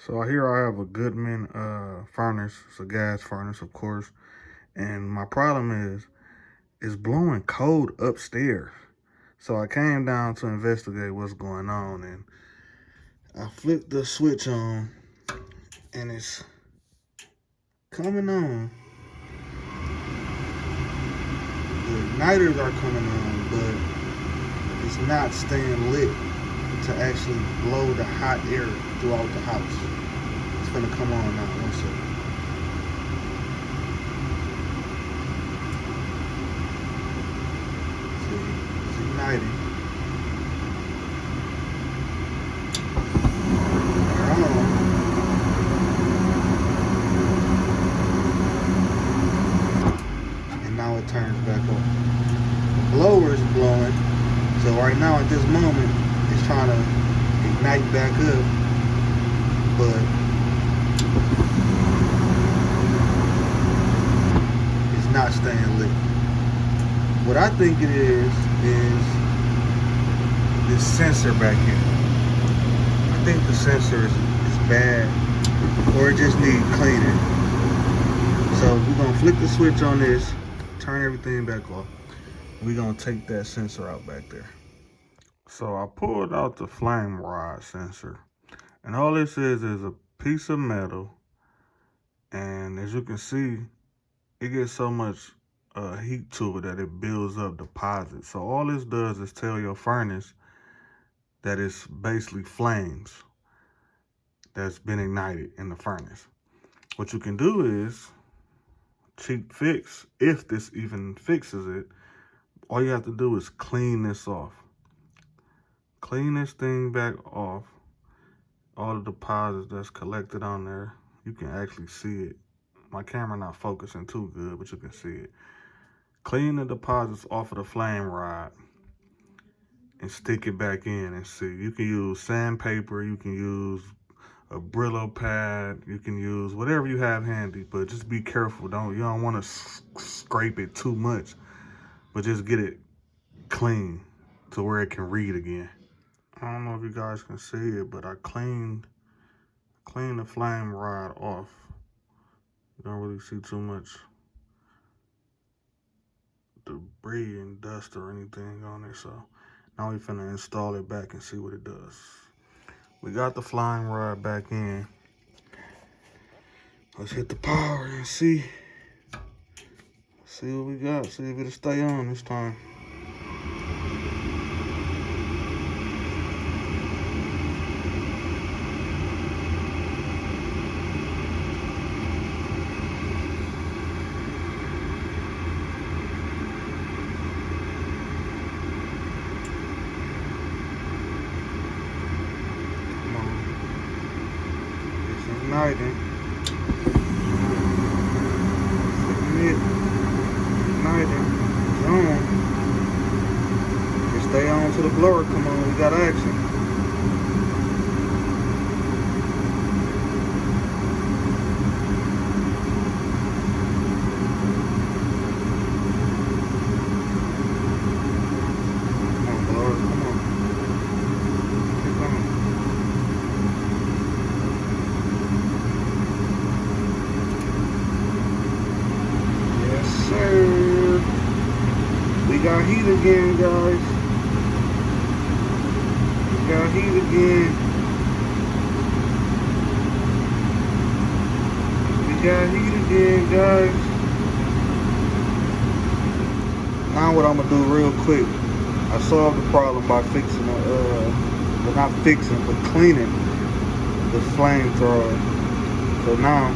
So here I have a Goodman furnace. It's a gas furnace, of course. And my problem is it's blowing cold upstairs. So I came down to investigate what's going on, and I flipped the switch on and it's coming on. The igniters are coming on, but it's not staying lit to actually blow the hot air throughout the house. It's gonna come on now, one second. See, it's igniting. And now it turns back on. The blower is blowing, so right now at this moment it's trying to ignite back up, but it's not staying lit. What I think it is this sensor back here. I think the sensor is bad, or it just needs cleaning. So we're gonna flick the switch on this, turn everything back off. We're gonna take that sensor out back there. So I pulled out the flame rod sensor, and all this is a piece of metal, and as you can see, it gets so much heat to it that it builds up deposits. So all this does is tell your furnace that it's basically flames that's been ignited in the furnace. What you can do is, cheap fix, if this even fixes it, all you have to do is clean this off. Clean this thing back off. All the deposits that's collected on there, you can actually see it. My camera not focusing too good, but you can see it. Clean the deposits off of the flame rod and stick it back in and see. You can use sandpaper, you can use a Brillo pad, you can use whatever you have handy, but just be careful. You don't want to scrape it too much, but just get it clean to where it can read again. I don't know if you guys can see it, but I cleaned the flame rod off. You don't really see too much debris and dust or anything on it, so now we finna install it back and see what it does. We got the flame rod back in. Let's hit the power and see what we got. See if it'll stay on this time. Come on. It's igniting. Igniting. It's on. Just stay on till the blower come on. We got action. We got heat again, guys. We got heat again. We got heat again, guys. Now what I'm gonna do real quick, I solved the problem by fixing well, not fixing, but cleaning the flamethrower. So now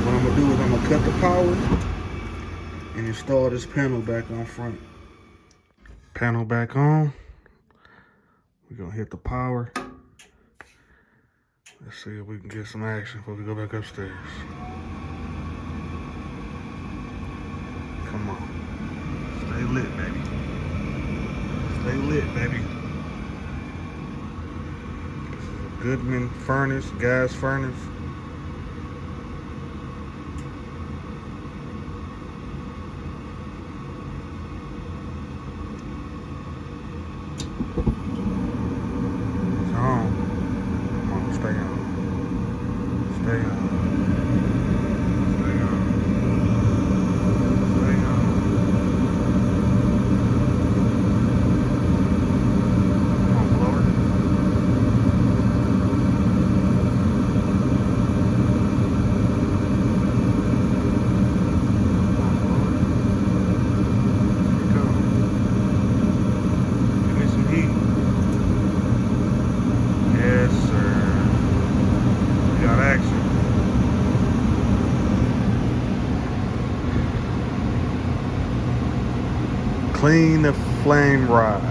what I'm gonna do is I'm gonna cut the power and install this panel back on front. Panel back on. We're gonna hit the power. Let's see if we can get some action before we go back upstairs. Come on. Stay lit, baby. Stay lit, baby. This is a Goodman furnace, gas furnace. It's on. Come on, stay on. Stay on. Stay on. Stay on. Come on, blower. Come on, blower. Here it goes. Give me some heat. Yes, sir. We got action. Clean the flame rod.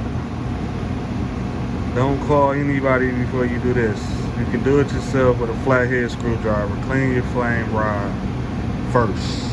Don't call anybody before you do this. You can do it yourself with a flathead screwdriver. Clean your flame rod first.